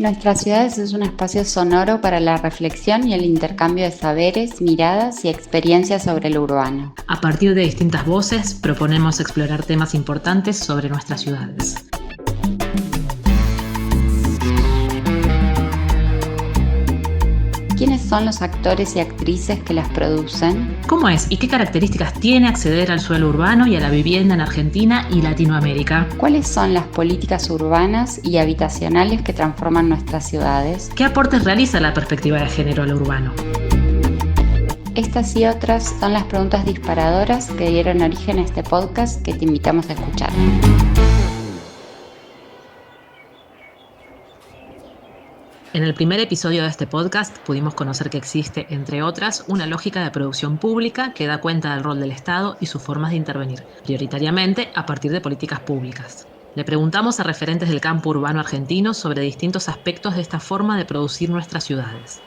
Nuestras ciudades es un espacio sonoro para la reflexión y el intercambio de saberes, miradas y experiencias sobre lo urbano. A partir de distintas voces, proponemos explorar temas importantes sobre nuestras ciudades. ¿Quiénes son los actores y actrices que las producen? ¿Cómo es y qué características tiene acceder al suelo urbano y a la vivienda en Argentina y Latinoamérica? ¿Cuáles son las políticas urbanas y habitacionales que transforman nuestras ciudades? ¿Qué aportes realiza la perspectiva de género a lo urbano? Estas y otras son las preguntas disparadoras que dieron origen a este podcast que te invitamos a escuchar. En el primer episodio de este podcast pudimos conocer que existe, entre otras, una lógica de producción pública que da cuenta del rol del Estado y sus formas de intervenir, prioritariamente a partir de políticas públicas. Le preguntamos a referentes del campo urbano argentino sobre distintos aspectos de esta forma de producir nuestras ciudades.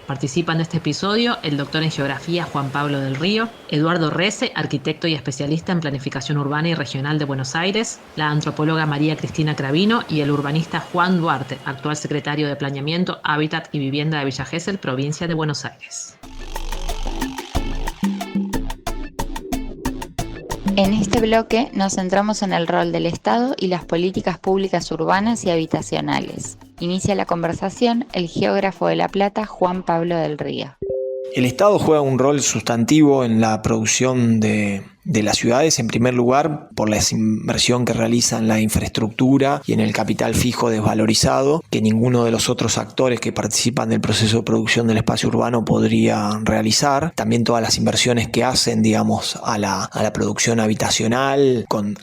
Participan de este episodio el doctor en Geografía Juan Pablo del Río, Eduardo Rece, arquitecto y especialista en planificación urbana y regional de Buenos Aires, la antropóloga María Cristina Cravino y el urbanista Juan Duarte, actual secretario de Planeamiento, Hábitat y Vivienda de Villa Gesell, provincia de Buenos Aires. En este bloque nos centramos en el rol del Estado y las políticas públicas urbanas y habitacionales. Inicia la conversación el geógrafo de La Plata, Juan Pablo del Río. El Estado juega un rol sustantivo en la producción de las ciudades, en primer lugar por la inversión que realiza en la infraestructura y en el capital fijo desvalorizado, que ninguno de los otros actores que participan del proceso de producción del espacio urbano podría realizar. También todas las inversiones que hacen, digamos, a la producción habitacional, con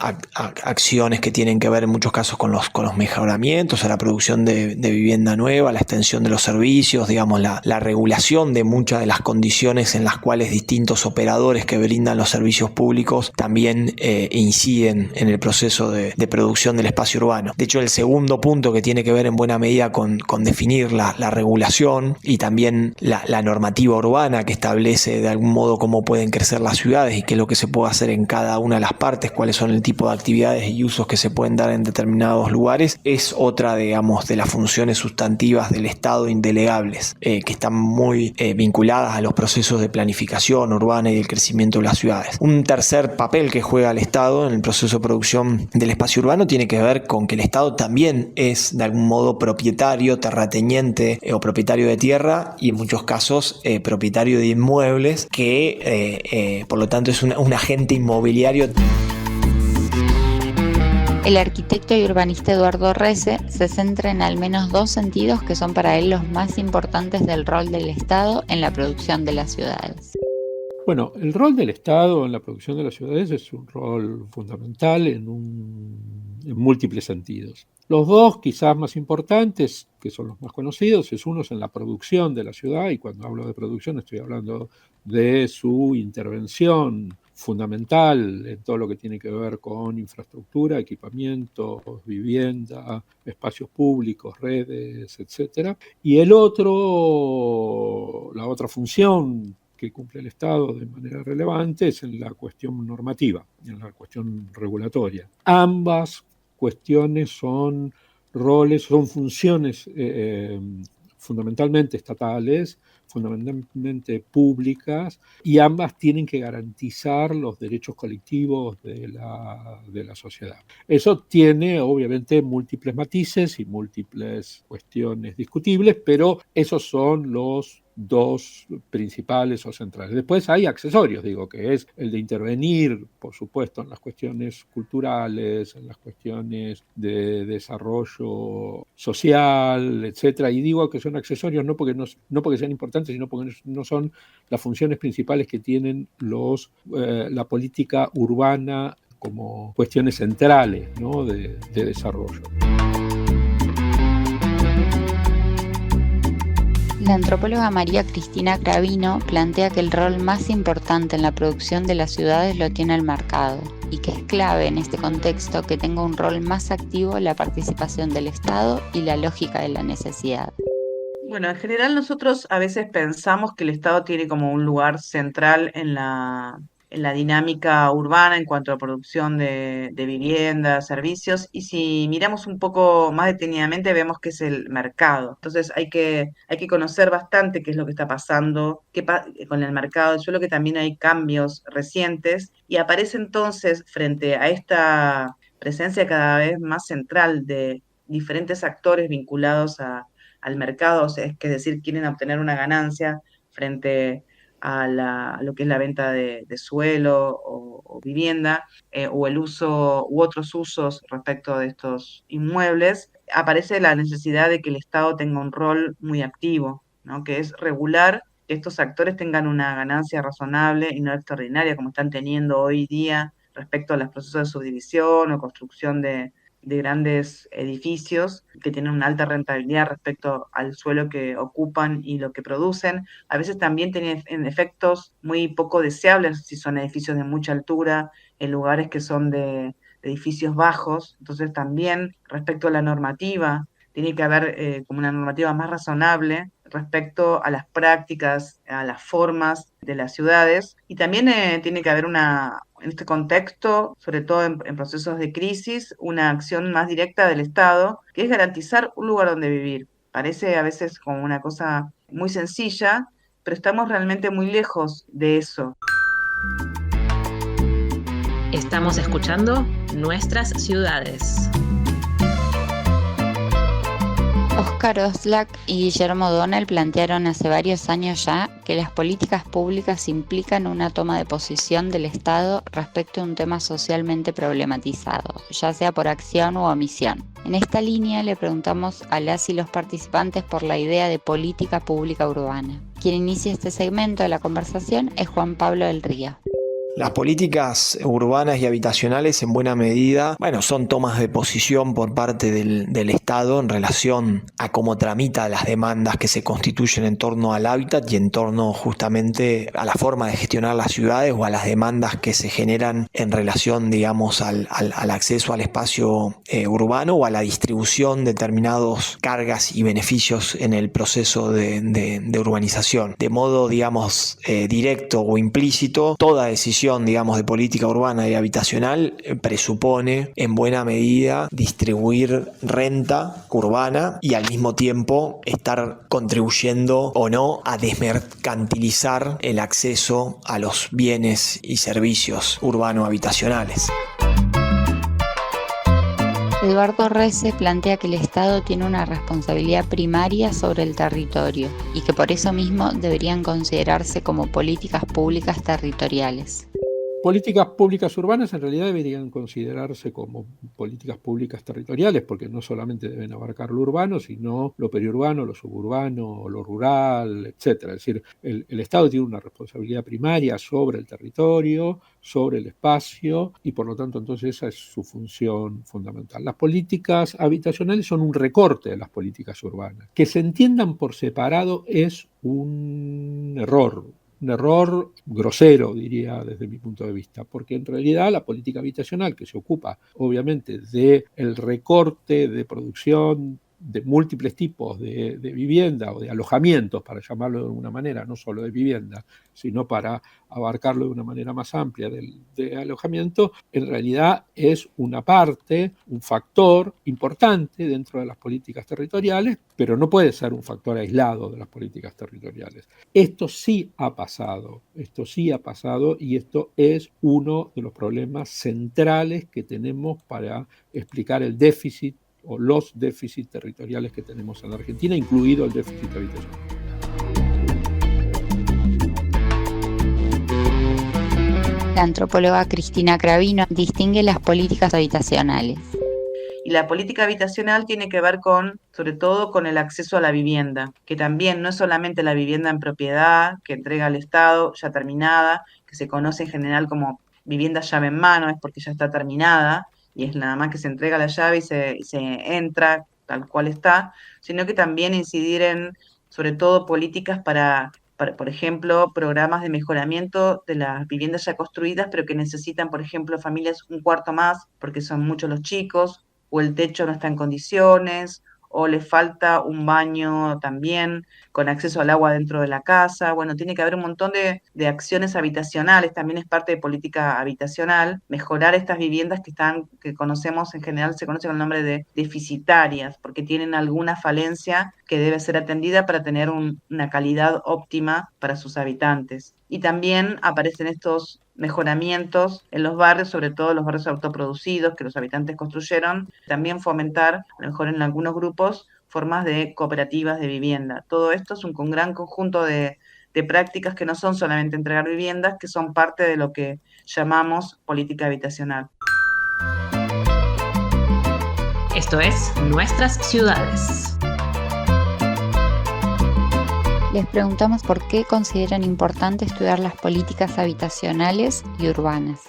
acciones que tienen que ver en muchos casos con los mejoramientos, a la producción de vivienda nueva, la extensión de los servicios, digamos, la regulación de muchas de las condiciones en las cuales distintos operadores que brindan los servicios públicos también inciden en el proceso de producción del espacio urbano. De hecho, el segundo punto que tiene que ver en buena medida con definir la regulación y también la normativa urbana que establece de algún modo cómo pueden crecer las ciudades y qué es lo que se puede hacer en cada una de las partes, cuáles son el tipo de actividades y usos que se pueden dar en determinados lugares, es otra, digamos, de las funciones sustantivas del Estado indelegables, que están muy vinculadas a los procesos de planificación urbana y del crecimiento de las ciudades. Un tercer papel que juega el Estado en el proceso de producción del espacio urbano tiene que ver con que el Estado también es de algún modo propietario, terrateniente o propietario de tierra y en muchos casos propietario de inmuebles que por lo tanto es un agente inmobiliario. El arquitecto y urbanista Eduardo Rece se centra en al menos dos sentidos que son para él los más importantes del rol del Estado en la producción de las ciudades. Bueno, el rol del Estado en la producción de las ciudades es un rol fundamental en múltiples sentidos. Los dos quizás más importantes, que son los más conocidos, es uno en la producción de la ciudad, y cuando hablo de producción estoy hablando de su intervención fundamental en todo lo que tiene que ver con infraestructura, equipamientos, vivienda, espacios públicos, redes, etc. Y la otra función que cumple el Estado de manera relevante es en la cuestión normativa, en la cuestión regulatoria. Ambas cuestiones son funciones fundamentalmente estatales, fundamentalmente públicas, y ambas tienen que garantizar los derechos colectivos de la sociedad. Eso tiene obviamente múltiples matices y múltiples cuestiones discutibles, pero esos son los dos principales o centrales. Después hay accesorios, que es el de intervenir, por supuesto, en las cuestiones culturales, en las cuestiones de desarrollo social, etcétera. Y digo que son accesorios no porque sean importantes, sino porque no son las funciones principales que tienen la política urbana como cuestiones centrales, ¿no?, de desarrollo. La antropóloga María Cristina Cravino plantea que el rol más importante en la producción de las ciudades lo tiene el mercado y que es clave en este contexto que tenga un rol más activo la participación del Estado y la lógica de la necesidad. Bueno, en general nosotros a veces pensamos que el Estado tiene como un lugar central en la dinámica urbana en cuanto a producción de viviendas, servicios, y si miramos un poco más detenidamente vemos que es el mercado. Entonces hay que conocer bastante qué es lo que está pasando con el mercado del suelo, que también hay cambios recientes, y aparece entonces frente a esta presencia cada vez más central de diferentes actores vinculados al mercado, o sea, es decir, quieren obtener una ganancia frente a lo que es la venta de suelo o vivienda, o el uso u otros usos respecto de estos inmuebles, aparece la necesidad de que el Estado tenga un rol muy activo, ¿no? Que es regular que estos actores tengan una ganancia razonable y no extraordinaria, como están teniendo hoy día respecto a los procesos de subdivisión o construcción de grandes edificios que tienen una alta rentabilidad respecto al suelo que ocupan y lo que producen. A veces también tienen efectos muy poco deseables si son edificios de mucha altura, en lugares que son de edificios bajos. Entonces también respecto a la normativa, tiene que haber como una normativa más razonable respecto a las prácticas, a las formas de las ciudades. Y también tiene que haber en este contexto, sobre todo en procesos de crisis, una acción más directa del Estado, que es garantizar un lugar donde vivir. Parece a veces como una cosa muy sencilla, pero estamos realmente muy lejos de eso. Estamos escuchando Nuestras Ciudades. Oscar Oslak y Guillermo Donel plantearon hace varios años ya que las políticas públicas implican una toma de posición del Estado respecto a un tema socialmente problematizado, ya sea por acción u omisión. En esta línea le preguntamos a las y los participantes por la idea de política pública urbana. Quien inicia este segmento de la conversación es Juan Pablo del Río. Las políticas urbanas y habitacionales en buena medida, son tomas de posición por parte del Estado en relación a cómo tramita las demandas que se constituyen en torno al hábitat y en torno justamente a la forma de gestionar las ciudades o a las demandas que se generan en relación, digamos, al acceso al espacio urbano o a la distribución de determinados cargas y beneficios en el proceso de urbanización. De modo, digamos, directo o implícito, toda decisión de política urbana y habitacional presupone en buena medida distribuir renta urbana y al mismo tiempo estar contribuyendo o no a desmercantilizar el acceso a los bienes y servicios urbano-habitacionales. Eduardo Rece plantea que el Estado tiene una responsabilidad primaria sobre el territorio y que por eso mismo deberían considerarse como políticas públicas territoriales. Políticas públicas urbanas en realidad deberían considerarse como políticas públicas territoriales, porque no solamente deben abarcar lo urbano, sino lo periurbano, lo suburbano, lo rural, etc. Es decir, el Estado tiene una responsabilidad primaria sobre el territorio, sobre el espacio, y por lo tanto entonces esa es su función fundamental. Las políticas habitacionales son un recorte de las políticas urbanas. Que se entiendan por separado es un error grosero, diría desde mi punto de vista, porque en realidad la política habitacional, que se ocupa obviamente del recorte de producción de múltiples tipos de vivienda o de alojamientos, para llamarlo de alguna manera, no solo de vivienda, sino para abarcarlo de una manera más amplia de alojamiento, en realidad es una parte, un factor importante dentro de las políticas territoriales, pero no puede ser un factor aislado de las políticas territoriales. Esto sí ha pasado y esto es uno de los problemas centrales que tenemos para explicar el déficit o los déficits territoriales que tenemos en la Argentina, incluido el déficit habitacional. La antropóloga Cristina Cravino distingue las políticas habitacionales. Y la política habitacional tiene que ver sobre todo con el acceso a la vivienda, que también no es solamente la vivienda en propiedad que entrega el Estado ya terminada, que se conoce en general como vivienda llave en mano, es porque ya está terminada, y es nada más que se entrega la llave y se entra tal cual está, sino que también incidir sobre todo, políticas para, por ejemplo, programas de mejoramiento de las viviendas ya construidas, pero que necesitan, por ejemplo, familias un cuarto más, porque son muchos los chicos, o el techo no está en condiciones, o les falta un baño también con acceso al agua dentro de la casa. Bueno, tiene que haber un montón de acciones habitacionales, también es parte de política habitacional, mejorar estas viviendas que conocemos en general, se conoce con el nombre de deficitarias, porque tienen alguna falencia que debe ser atendida para tener una calidad óptima para sus habitantes. Y también aparecen estos mejoramientos en los barrios, sobre todo los barrios autoproducidos que los habitantes construyeron, también fomentar, a lo mejor en algunos grupos, formas de cooperativas de vivienda. Todo esto es un gran conjunto de prácticas que no son solamente entregar viviendas, que son parte de lo que llamamos política habitacional. Esto es Nuestras Ciudades. Les preguntamos por qué consideran importante estudiar las políticas habitacionales y urbanas.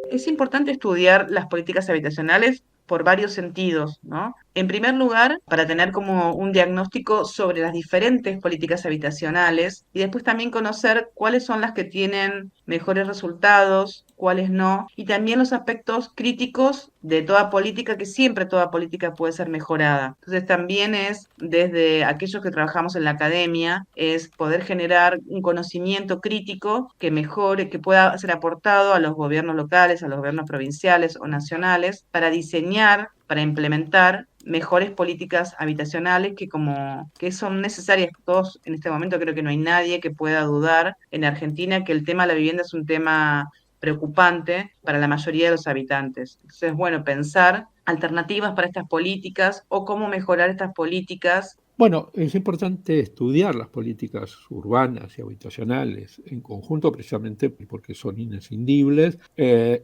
Es importante estudiar las políticas habitacionales por varios sentidos, ¿no? En primer lugar, para tener como un diagnóstico sobre las diferentes políticas habitacionales y después también conocer cuáles son las que tienen mejores resultados, cuáles no, y también los aspectos críticos de toda política, que siempre toda política puede ser mejorada. Entonces también es desde aquellos que trabajamos en la academia, es poder generar un conocimiento crítico que mejore, que pueda ser aportado a los gobiernos locales, a los gobiernos provinciales o nacionales, para diseñar, para implementar mejores políticas habitacionales que son necesarias. Todos en este momento creo que no hay nadie que pueda dudar en Argentina que el tema de la vivienda es un tema preocupante para la mayoría de los habitantes. Entonces, bueno, pensar alternativas para estas políticas o cómo mejorar estas políticas. Bueno, es importante estudiar las políticas urbanas y habitacionales en conjunto, precisamente porque son inescindibles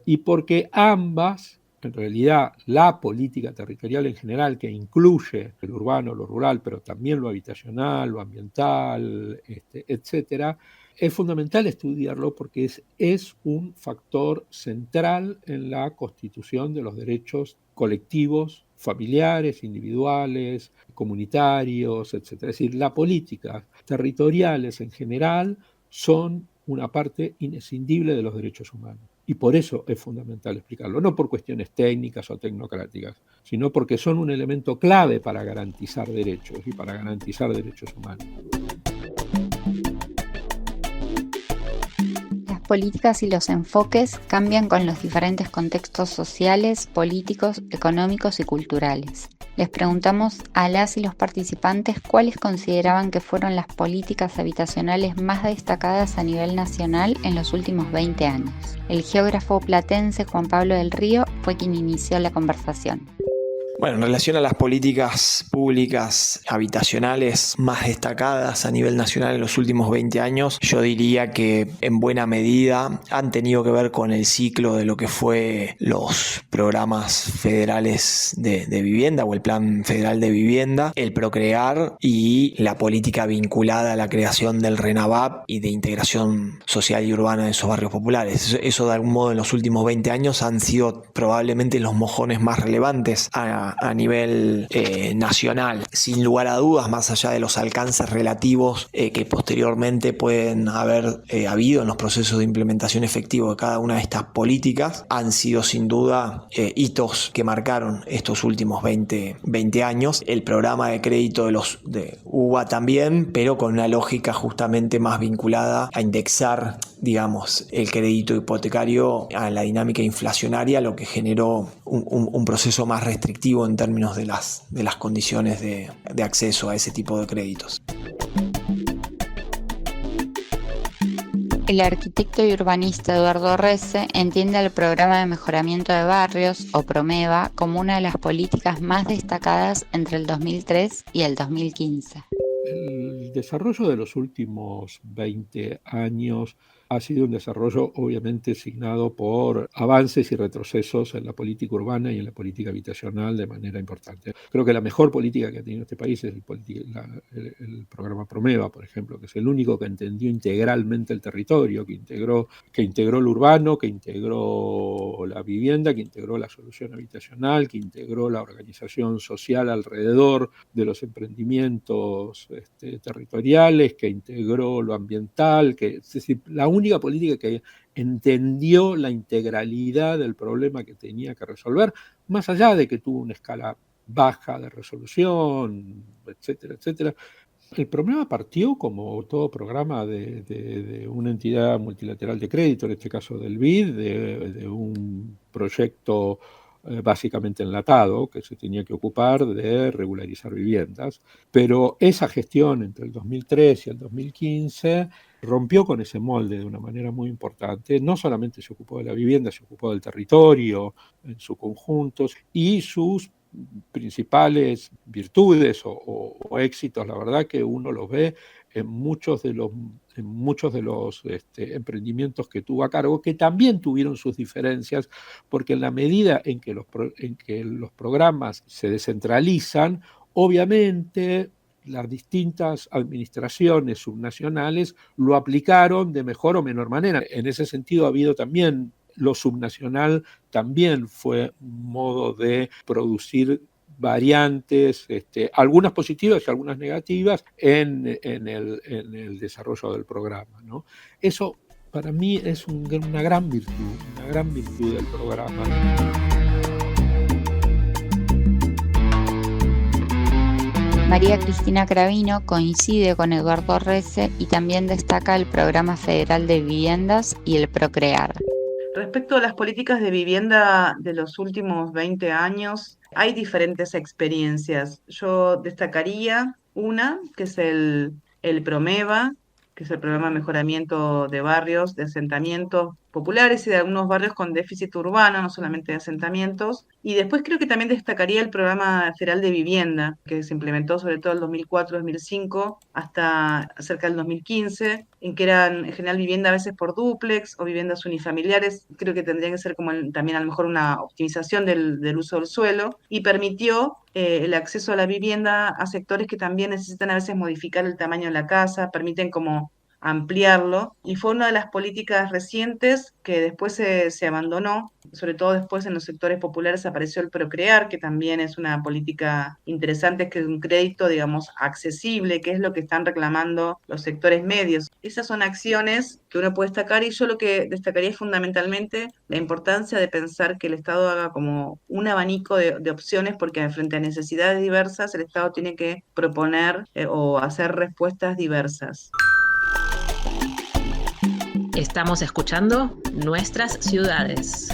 y porque ambas, en realidad, la política territorial en general, que incluye el urbano, lo rural, pero también lo habitacional, lo ambiental, etcétera, es fundamental estudiarlo porque es un factor central en la constitución de los derechos colectivos, familiares, individuales, comunitarios, etc. Es decir, las políticas territoriales en general son una parte inescindible de los derechos humanos. Y por eso es fundamental explicarlo, no por cuestiones técnicas o tecnocráticas, sino porque son un elemento clave para garantizar derechos y para garantizar derechos humanos. Las políticas y los enfoques cambian con los diferentes contextos sociales, políticos, económicos y culturales. Les preguntamos a las y los participantes cuáles consideraban que fueron las políticas habitacionales más destacadas a nivel nacional en los últimos 20 años. El geógrafo platense Juan Pablo del Río fue quien inició la conversación. Bueno, en relación a las políticas públicas habitacionales más destacadas a nivel nacional en los últimos 20 años, yo diría que en buena medida han tenido que ver con el ciclo de lo que fue los programas federales de vivienda o el Plan Federal de Vivienda, el Procrear y la política vinculada a la creación del RENAVAP y de integración social y urbana de esos barrios populares. Eso de algún modo en los últimos 20 años han sido probablemente los mojones más relevantes a nivel nacional. Sin lugar a dudas, más allá de los alcances relativos que posteriormente pueden haber habido en los procesos de implementación efectivo de cada una de estas políticas, han sido sin duda hitos que marcaron estos últimos 20 años. El programa de crédito de UBA también, pero con una lógica justamente más vinculada a indexar, digamos, el crédito hipotecario a la dinámica inflacionaria, lo que generó un proceso más restrictivo en términos de las condiciones de acceso a ese tipo de créditos. El arquitecto y urbanista Eduardo Resse entiende el Programa de Mejoramiento de Barrios, o PROMEVA, como una de las políticas más destacadas entre el 2003 y el 2015. El desarrollo de los últimos 20 años ha sido un desarrollo obviamente signado por avances y retrocesos en la política urbana y en la política habitacional de manera importante. Creo que la mejor política que ha tenido este país es el programa PROMEVA, por ejemplo, que es el único que entendió integralmente el territorio, que integró lo urbano, que integró la vivienda, que integró la solución habitacional, que integró la organización social alrededor de los emprendimientos territoriales, que integró lo ambiental, es decir, la única política que entendió la integralidad del problema que tenía que resolver, más allá de que tuvo una escala baja de resolución, etcétera, etcétera. El programa partió como todo programa de una entidad multilateral de crédito, en este caso del BID, de un proyecto básicamente enlatado que se tenía que ocupar de regularizar viviendas. Pero esa gestión entre el 2003 y el 2015 rompió con ese molde de una manera muy importante. No solamente se ocupó de la vivienda, se ocupó del territorio en su conjunto y sus principales virtudes o éxitos, la verdad que uno los ve en muchos de los emprendimientos que tuvo a cargo, que también tuvieron sus diferencias, porque en la medida en que los programas se descentralizan, obviamente las distintas administraciones subnacionales lo aplicaron de mejor o menor manera. En ese sentido ha habido también lo subnacional, también fue un modo de producir variantes, algunas positivas y algunas negativas, en el desarrollo del programa, ¿no? Eso para mí es una gran virtud del programa. María Cristina Cravino coincide con Eduardo Resse y también destaca el Programa Federal de Viviendas y el Procrear. Respecto a las políticas de vivienda de los últimos 20 años, hay diferentes experiencias. Yo destacaría una, que es el PROMEVA, que es el Programa de Mejoramiento de Barrios, de asentamientos populares y de algunos barrios con déficit urbano, no solamente de asentamientos. Y después creo que también destacaría el Programa Federal de Vivienda, que se implementó sobre todo en el 2004-2005 hasta cerca del 2015, en que eran en general vivienda a veces por dúplex o viviendas unifamiliares. Creo que tendría que ser como también a lo mejor una optimización del uso del suelo, y permitió el acceso a la vivienda a sectores que también necesitan a veces modificar el tamaño de la casa, permiten como ampliarlo, y fue una de las políticas recientes que después se abandonó, sobre todo después en los sectores populares apareció el Procrear, que también es una política interesante, que es un crédito, digamos, accesible, que es lo que están reclamando los sectores medios. Esas son acciones que uno puede destacar, y yo lo que destacaría es fundamentalmente la importancia de pensar que el Estado haga como un abanico de opciones, porque frente a necesidades diversas el Estado tiene que proponer o hacer respuestas diversas. Estamos escuchando Nuestras Ciudades.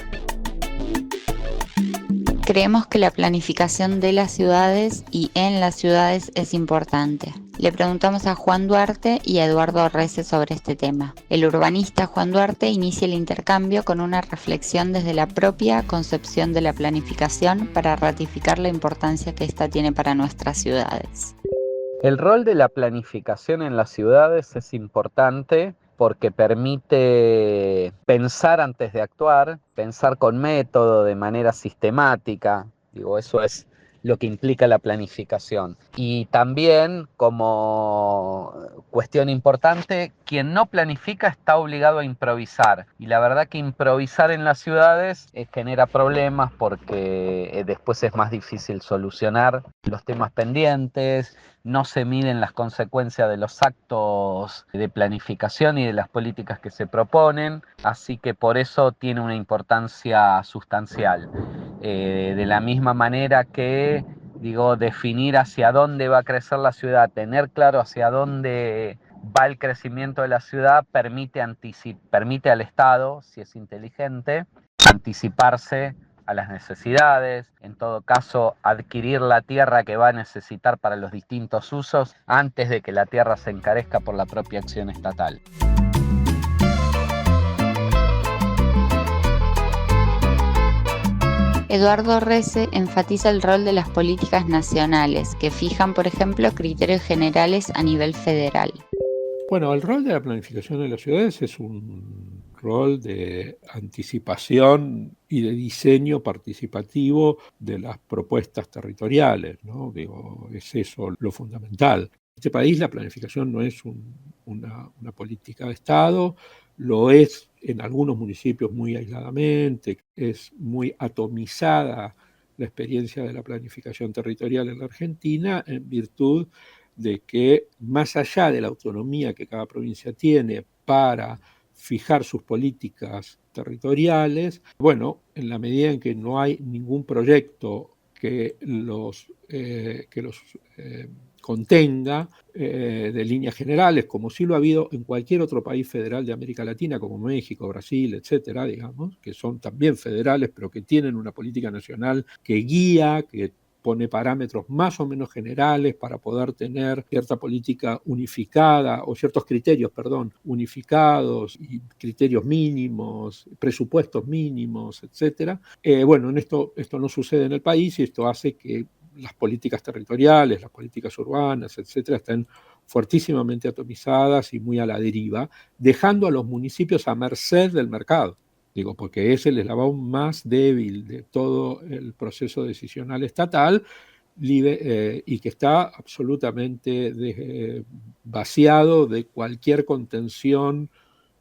Creemos que la planificación de las ciudades y en las ciudades es importante. Le preguntamos a Juan Duarte y a Eduardo Resse sobre este tema. El urbanista Juan Duarte inicia el intercambio con una reflexión desde la propia concepción de la planificación para ratificar la importancia que ésta tiene para nuestras ciudades. El rol de la planificación en las ciudades es importante porque permite pensar antes de actuar, pensar con método, de manera sistemática. Digo, eso es lo que implica la planificación. Y también, como cuestión importante, quien no planifica está obligado a improvisar. Y la verdad que improvisar en las ciudades genera problemas, porque después es más difícil solucionar los temas pendientes, no se miden las consecuencias de los actos de planificación y de las políticas que se proponen, así que por eso tiene una importancia sustancial. De la misma manera que, definir hacia dónde va a crecer la ciudad, tener claro hacia dónde va el crecimiento de la ciudad, permite al Estado, si es inteligente, anticiparse a las necesidades, en todo caso adquirir la tierra que va a necesitar para los distintos usos antes de que la tierra se encarezca por la propia acción estatal. Eduardo Resse enfatiza el rol de las políticas nacionales, que fijan, por ejemplo, criterios generales a nivel federal. Bueno, el rol de la planificación de las ciudades es un rol de anticipación y de diseño participativo de las propuestas territoriales, ¿no? Es eso lo fundamental. En este país la planificación no es una política de Estado, lo es en algunos municipios muy aisladamente, es muy atomizada la experiencia de la planificación territorial en la Argentina, en virtud de que, más allá de la autonomía que cada provincia tiene para fijar sus políticas territoriales, bueno, en la medida en que no hay ningún proyecto que los contenga de líneas generales, como sí lo ha habido en cualquier otro país federal de América Latina, como México, Brasil, etcétera, digamos, que son también federales, pero que tienen una política nacional que guía, que pone parámetros más o menos generales para poder tener cierta política unificada, o ciertos criterios, unificados, y criterios mínimos, presupuestos mínimos, etcétera. Bueno, esto no sucede en el país, y esto hace que las políticas territoriales, las políticas urbanas, etcétera, están fuertísimamente atomizadas y muy a la deriva, dejando a los municipios a merced del mercado. Digo, porque es el eslabón más débil de todo el decisional estatal, y que está absolutamente vaciado de cualquier contención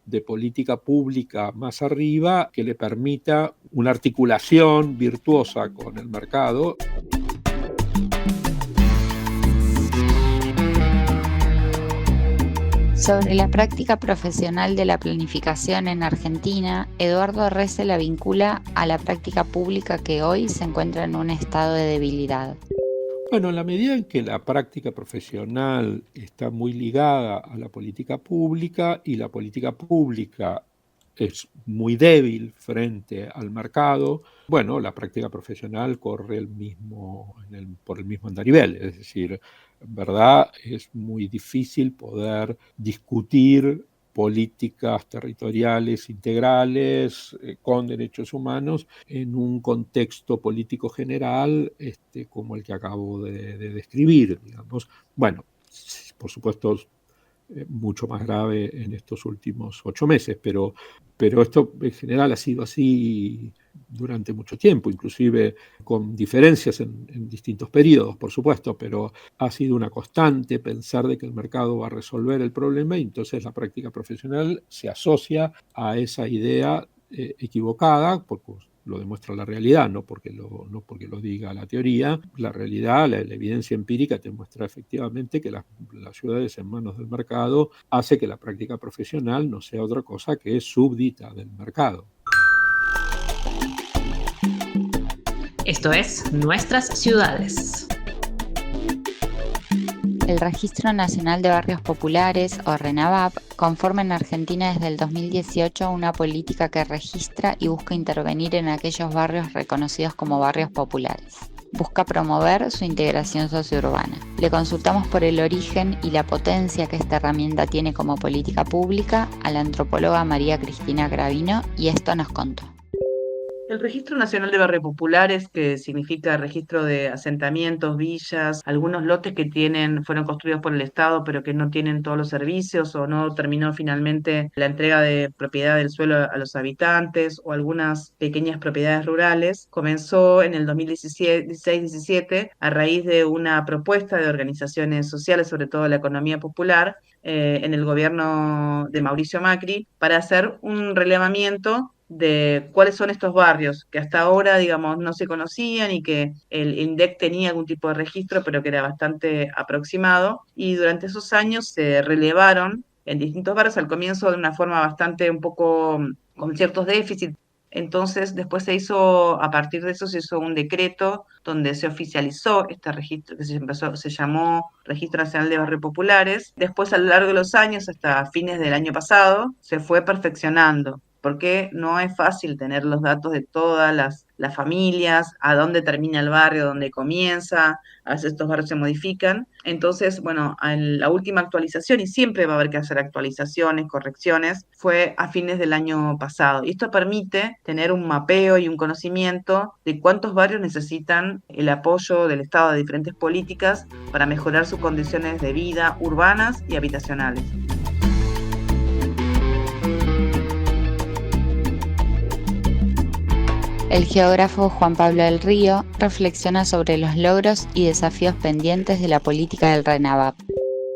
de política pública más arriba que le permita una articulación virtuosa con el mercado. Sobre la práctica profesional de la planificación en Argentina, Eduardo Resse la vincula a la práctica pública que hoy se encuentra en un estado de debilidad. Bueno, en la medida en que la práctica profesional está muy ligada a la política pública, y la política pública es muy débil frente al mercado, bueno, la práctica profesional corre por el mismo andarivel, es decir, en verdad es muy difícil poder discutir políticas territoriales integrales con derechos humanos en un contexto político general como el que acabo de describir, digamos. Bueno, por supuesto, mucho más grave en estos últimos 8 meses, pero esto en general ha sido así durante mucho tiempo, inclusive con diferencias en distintos periodos, por supuesto, pero ha sido una constante pensar de que el mercado va a resolver el problema, y entonces la práctica profesional se asocia a esa idea equivocada, porque lo demuestra la realidad, no porque lo diga la teoría. La realidad, la evidencia empírica te muestra efectivamente que las ciudades en manos del mercado hace que la práctica profesional no sea otra cosa que súbdita del mercado. Esto es Nuestras Ciudades. El Registro Nacional de Barrios Populares, o RENAVAP, conforma en Argentina desde el 2018 una política que registra y busca intervenir en aquellos barrios reconocidos como barrios populares. Busca promover su integración sociourbana. Le consultamos por el origen y la potencia que esta herramienta tiene como política pública a la antropóloga María Cristina Gravino, y esto nos contó. El Registro Nacional de Barrios Populares, que significa registro de asentamientos, villas, algunos lotes que fueron construidos por el Estado pero que no tienen todos los servicios, o no terminó finalmente la entrega de propiedad del suelo a los habitantes, o algunas pequeñas propiedades rurales, comenzó en el 2016-17 a raíz de una propuesta de organizaciones sociales, sobre todo la economía popular, en el gobierno de Mauricio Macri, para hacer un relevamiento de cuáles son estos barrios que hasta ahora, digamos, no se conocían, y que el INDEC tenía algún tipo de registro, pero que era bastante aproximado, y durante esos años se relevaron en distintos barrios, al comienzo de una forma bastante un poco con ciertos déficits. Entonces, después a partir de eso se hizo un decreto donde se oficializó este registro, que se llamó Registro Nacional de Barrios Populares. Después, a lo largo de los años, hasta fines del año pasado, se fue perfeccionando, porque no es fácil tener los datos de todas las familias, a dónde termina el barrio, dónde comienza, a veces estos barrios se modifican. Entonces, bueno, la última actualización, y siempre va a haber que hacer actualizaciones, correcciones, fue a fines del año pasado. Y esto permite tener un mapeo y un conocimiento de cuántos barrios necesitan el apoyo del Estado de diferentes políticas para mejorar sus condiciones de vida urbanas y habitacionales. El geógrafo Juan Pablo del Río reflexiona sobre los logros y desafíos pendientes de la política del RENAVAP.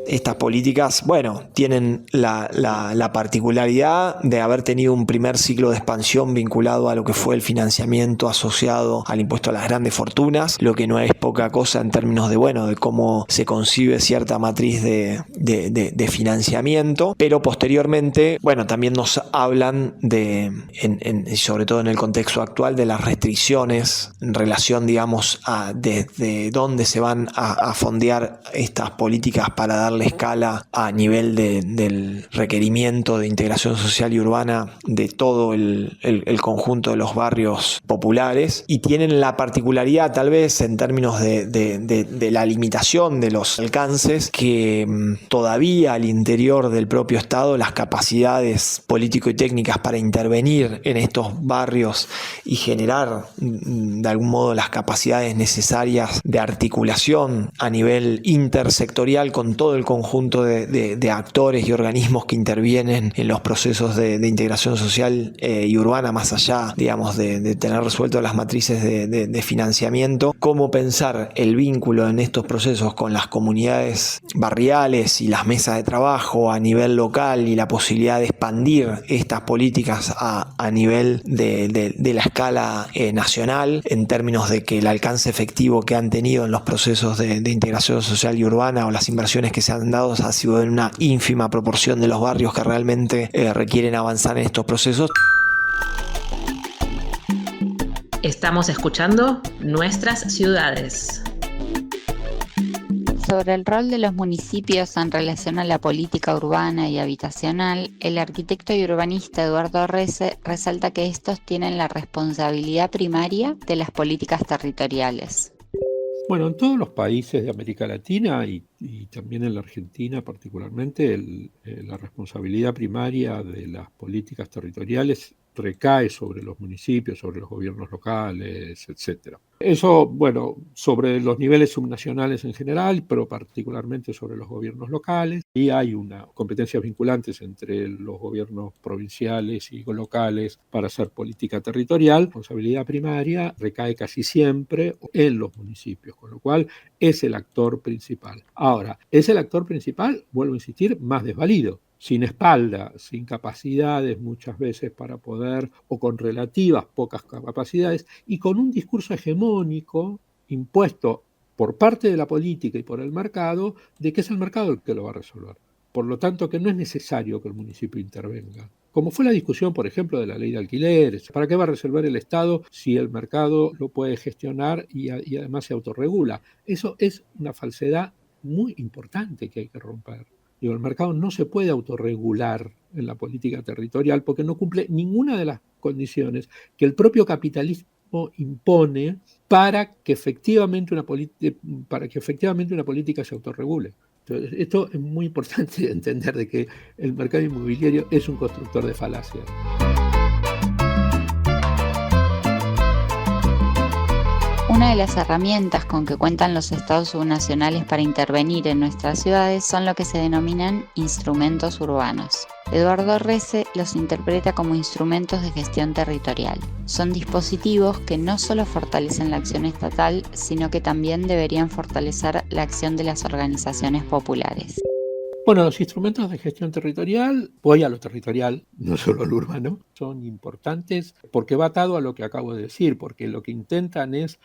Estas políticas, bueno, tienen la particularidad de haber tenido un primer ciclo de expansión vinculado a lo que fue el financiamiento asociado al impuesto a las grandes fortunas, lo que no es poca cosa en términos de, bueno, de cómo se concibe cierta matriz de financiamiento, pero posteriormente, bueno, también nos hablan sobre todo en el contexto actual, de las restricciones en relación, digamos, a desde dónde se van a fondear estas políticas para darle escala a nivel del requerimiento de integración social y urbana de todo el conjunto de los barrios populares, y tienen la particularidad, tal vez en términos de la limitación de los alcances, que todavía al interior del propio Estado las capacidades político y técnicas para intervenir en estos barrios y generar de algún modo las capacidades necesarias de articulación a nivel intersectorial con todo el conjunto de actores y organismos que intervienen en los procesos de integración social y urbana, más allá, digamos, de tener resuelto las matrices de financiamiento. Cómo pensar el vínculo en estos procesos con las comunidades barriales y las mesas de trabajo a nivel local, y la posibilidad de expandir estas políticas a nivel de la escala nacional, en términos de que el alcance efectivo que han tenido en los procesos de integración social y urbana, o las inversiones que se han dado, ha sido en una ínfima proporción de los barrios que realmente requieren avanzar en estos procesos. Estamos escuchando Nuestras Ciudades. Sobre el rol de los municipios en relación a la política urbana y habitacional, el arquitecto y urbanista Eduardo Resse resalta que estos tienen la responsabilidad primaria de las políticas territoriales. Bueno, en todos los países de América Latina y también en la Argentina particularmente, la responsabilidad primaria de las políticas territoriales recae sobre los municipios, sobre los gobiernos locales, etc. Eso, bueno, sobre los niveles subnacionales en general, pero particularmente sobre los gobiernos locales. Y hay competencias vinculantes entre los gobiernos provinciales y locales para hacer política territorial. La responsabilidad primaria recae casi siempre en los municipios, con lo cual es el actor principal. Ahora, es el actor principal, vuelvo a insistir, más desvalido, sin espalda, sin capacidades muchas veces para poder, o con relativas pocas capacidades, y con un discurso hegemónico impuesto por parte de la política y por el mercado, de que es el mercado el que lo va a resolver. Por lo tanto, que no es necesario que el municipio intervenga. Como fue la discusión, por ejemplo, de la ley de alquileres. ¿Para qué va a resolver el Estado si el mercado lo puede gestionar y además se autorregula? Eso es una falsedad muy importante que hay que romper. El mercado no se puede autorregular en la política territorial porque no cumple ninguna de las condiciones que el propio capitalismo impone para que efectivamente una política se autorregule. Entonces, esto es muy importante de entender, de que el mercado inmobiliario es un constructor de falacias. Una de las herramientas con que cuentan los estados subnacionales para intervenir en nuestras ciudades son lo que se denominan instrumentos urbanos. Eduardo Resse los interpreta como instrumentos de gestión territorial. Son dispositivos que no solo fortalecen la acción estatal, sino que también deberían fortalecer la acción de las organizaciones populares. Bueno, los instrumentos de gestión territorial, voy a lo territorial, no solo al urbano, son importantes porque va atado a lo que acabo de decir, porque lo que intentan es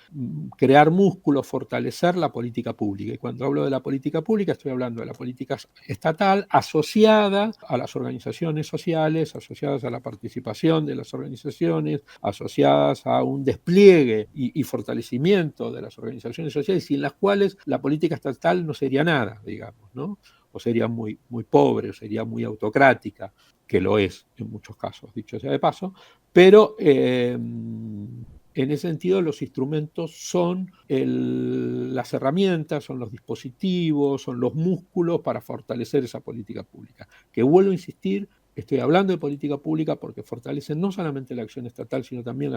crear músculos, fortalecer la política pública. Y cuando hablo de la política pública, estoy hablando de la política estatal asociada a las organizaciones sociales, asociadas a la participación de las organizaciones, asociadas a un despliegue y fortalecimiento de las organizaciones sociales, sin las cuales la política estatal no sería nada, digamos, ¿no? O sería muy, muy pobre, o sería muy autocrática, que lo es en muchos casos, dicho sea de paso, pero en ese sentido los instrumentos son las herramientas, son los dispositivos, son los músculos para fortalecer esa política pública, que vuelvo a insistir, estoy hablando de política pública porque fortalecen no solamente la acción estatal, sino también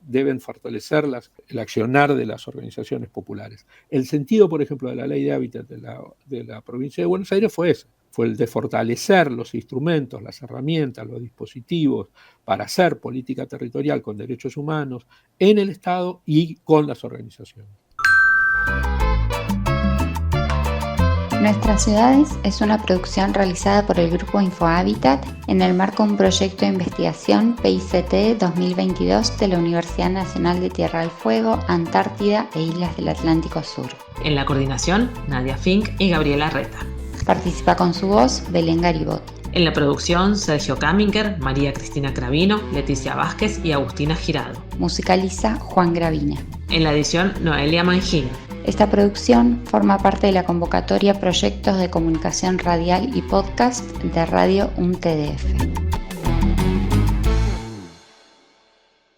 deben fortalecer el accionar de las organizaciones populares. El sentido, por ejemplo, de la ley de hábitat de la provincia de Buenos Aires fue ese, fue el de fortalecer los instrumentos, las herramientas, los dispositivos para hacer política territorial con derechos humanos en el Estado y con las organizaciones. Nuestras ciudades es una producción realizada por el Grupo Infohábitat en el marco de un proyecto de investigación PICT 2022 de la Universidad Nacional de Tierra del Fuego, Antártida e Islas del Atlántico Sur. En la coordinación, Nadia Fink y Gabriela Reta. Participa con su voz Belén Garibotti. En la producción, Sergio Kaminger, María Cristina Cravino, Leticia Vázquez y Agustina Girado. Musicaliza Juan Gravina. En la edición, Noelia Mangín. Esta producción forma parte de la convocatoria Proyectos de Comunicación Radial y Podcast de Radio UNTDF.